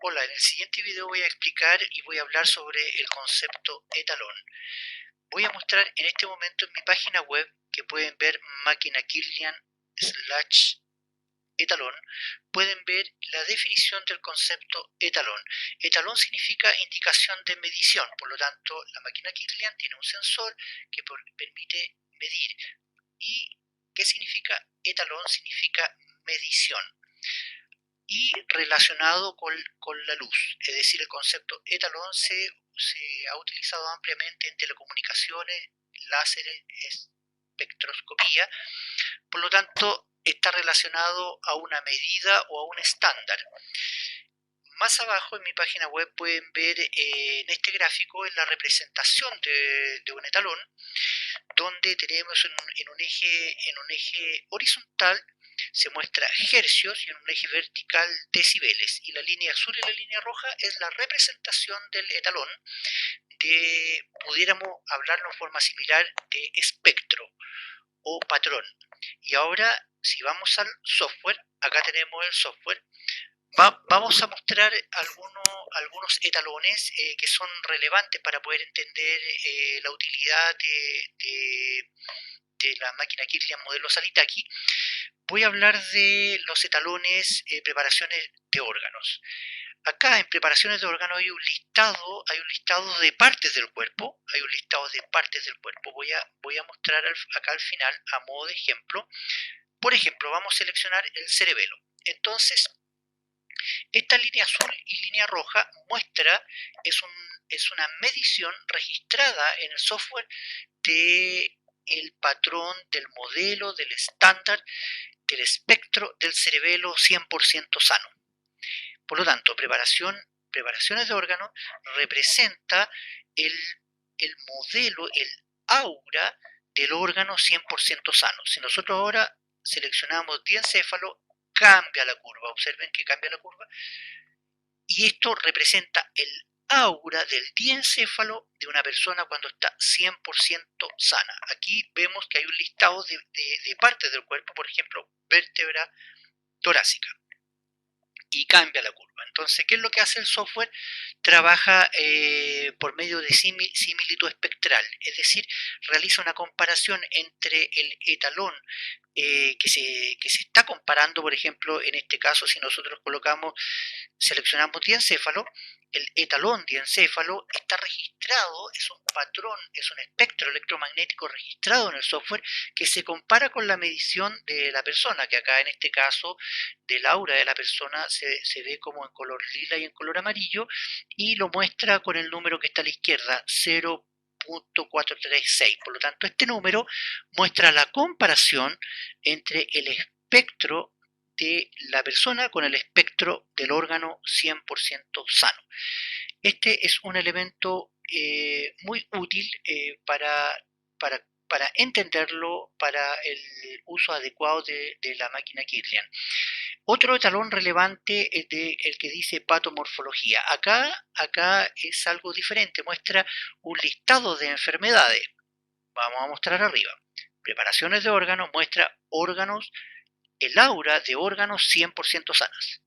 Hola, en el siguiente video voy a explicar y voy a hablar sobre el concepto etalón. Voy a mostrar en este momento en mi página web, que pueden ver máquina Killian/etalón, pueden ver la definición del concepto etalón. Etalón significa indicación de medición, por lo tanto la máquina Killian tiene un sensor que permite medir. ¿Y qué significa etalón? Significa medición y relacionado con la luz, es decir, el concepto etalón se ha utilizado ampliamente en telecomunicaciones, láseres, espectroscopía, por lo tanto está relacionado a una medida o a un estándar. Más abajo en mi página web pueden ver en este gráfico la representación de un etalón, donde tenemos en un eje horizontal se muestra hercios y en un eje vertical decibeles, y la línea azul y la línea roja es la representación del etalón. Pudiéramos hablarlo en forma similar de espectro o patrón. Y ahora, si vamos al software, acá tenemos el software. Vamos a mostrar algunos etalones que son relevantes para poder entender la utilidad de la máquina Kirlian modelo Salitaki. Voy a hablar de los etalones, preparaciones de órganos. Acá en preparaciones de órganos hay un listado de partes del cuerpo, Voy a mostrar acá al final a modo de ejemplo. Por ejemplo, vamos a seleccionar el cerebelo. Entonces, esta línea azul y línea roja es una medición registrada en el software del patrón, del modelo, del estándar, del espectro del cerebelo 100% sano. Por lo tanto, preparaciones de órganos representa el modelo, el aura del órgano 100% sano. Si nosotros ahora seleccionamos diencéfalo, cambia la curva. Observen que cambia la curva. Y esto representa el aura del diencéfalo de una persona cuando está 100% sana. Aquí vemos que hay un listado de partes del cuerpo, por ejemplo, vértebra torácica, y cambia la curva. Entonces, ¿qué es lo que hace el software? Trabaja por medio de similitud espectral, es decir, realiza una comparación entre el etalón que se está comparando. Por ejemplo, en este caso, si nosotros seleccionamos diencéfalo, el etalón diencéfalo está registrado, es un patrón, es un espectro electromagnético registrado en el software que se compara con la medición de la persona, que acá en este caso del aura de la persona se ve como en color lila y en color amarillo, y lo muestra con el número que está a la izquierda, 0.436. Por lo tanto, este número muestra la comparación entre el espectro de la persona con el espectro del órgano 100% sano. Este es un elemento muy útil para entenderlo, para el uso adecuado de la máquina Kirlian. Otro etalón relevante es el que dice patomorfología. Acá es algo diferente, muestra un listado de enfermedades. Vamos a mostrar arriba. Preparaciones de órganos, muestra órganos, el aura de órganos 100% sanas.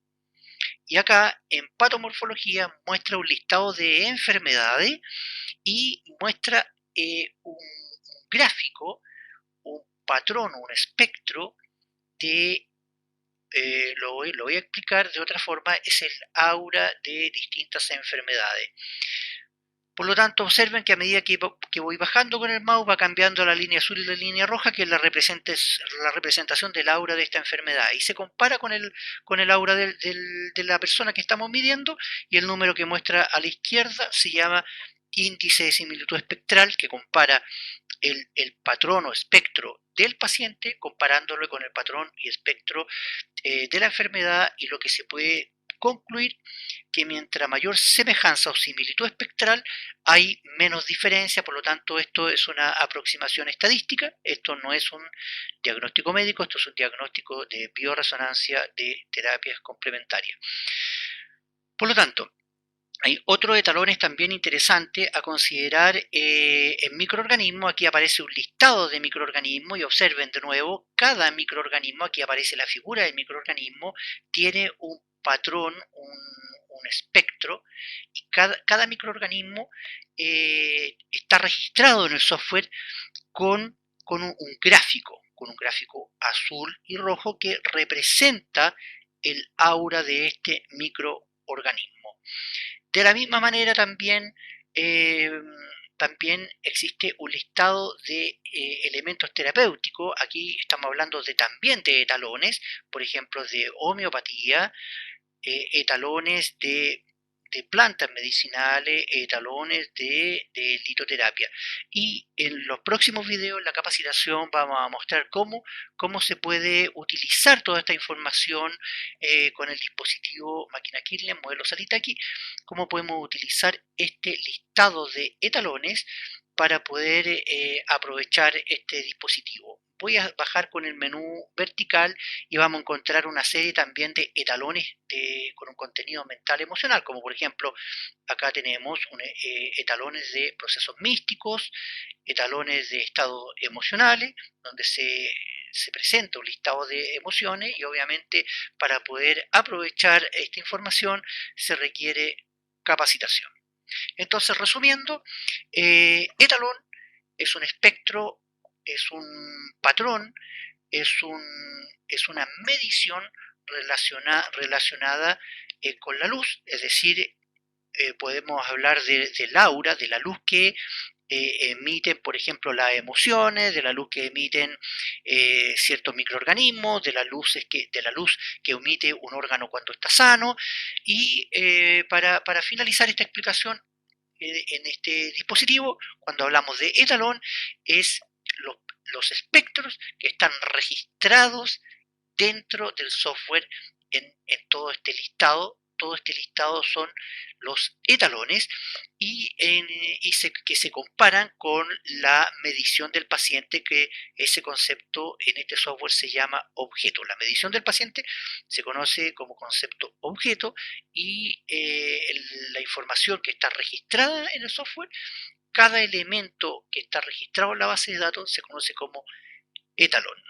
Y acá en patomorfología muestra un listado de enfermedades y muestra un gráfico, un patrón, un espectro de, lo voy a explicar de otra forma, es el aura de distintas enfermedades. Por lo tanto, observen que a medida que voy bajando con el mouse va cambiando la línea azul y la línea roja, que es la representación del aura de esta enfermedad. Y se compara con el aura de la persona que estamos midiendo, y el número que muestra a la izquierda se llama índice de similitud espectral, que compara el patrón o espectro del paciente comparándolo con el patrón y espectro de la enfermedad, y lo que se puede concluir que mientras mayor semejanza o similitud espectral hay menos diferencia. Por lo tanto, esto es una aproximación estadística, esto no es un diagnóstico médico, esto es un diagnóstico de bioresonancia de terapias complementarias. Por lo tanto, hay otros etalones también interesantes a considerar en microorganismos. Aquí aparece un listado de microorganismos y observen de nuevo, cada microorganismo, aquí aparece la figura del microorganismo, tiene un patrón, un espectro, y cada microorganismo está registrado en el software con con un gráfico azul y rojo que representa el aura de este microorganismo. De la misma manera eh, también existe un listado de elementos terapéuticos. Aquí estamos hablando también de etalones, por ejemplo, de homeopatía, etalones de plantas medicinales, etalones de litoterapia. Y en los próximos videos, en la capacitación, vamos a mostrar cómo se puede utilizar toda esta información con el dispositivo máquina Kirlian, modelo Salitaki, cómo podemos utilizar este listado de etalones para poder aprovechar este dispositivo. Voy a bajar con el menú vertical y vamos a encontrar una serie también de etalones con un contenido mental emocional, como por ejemplo acá tenemos etalones de procesos místicos, etalones de estados emocionales, donde se presenta un listado de emociones y obviamente para poder aprovechar esta información se requiere capacitación. Entonces, resumiendo, etalón es un espectro, es un patrón, es, un, es una medición relacionada con la luz, es decir, podemos hablar del aura, de la luz que emiten, por ejemplo, las emociones, de la luz que emiten ciertos microorganismos, de la luz que emite un órgano cuando está sano. Y para finalizar esta explicación, en este dispositivo, cuando hablamos de etalón, es los, los espectros que están registrados dentro del software en todo este listado. Todo este listado son los etalones que se comparan con la medición del paciente, que ese concepto en este software se llama objeto. La medición del paciente se conoce como concepto objeto y la información que está registrada en el software, cada elemento que está registrado en la base de datos se conoce como etalón.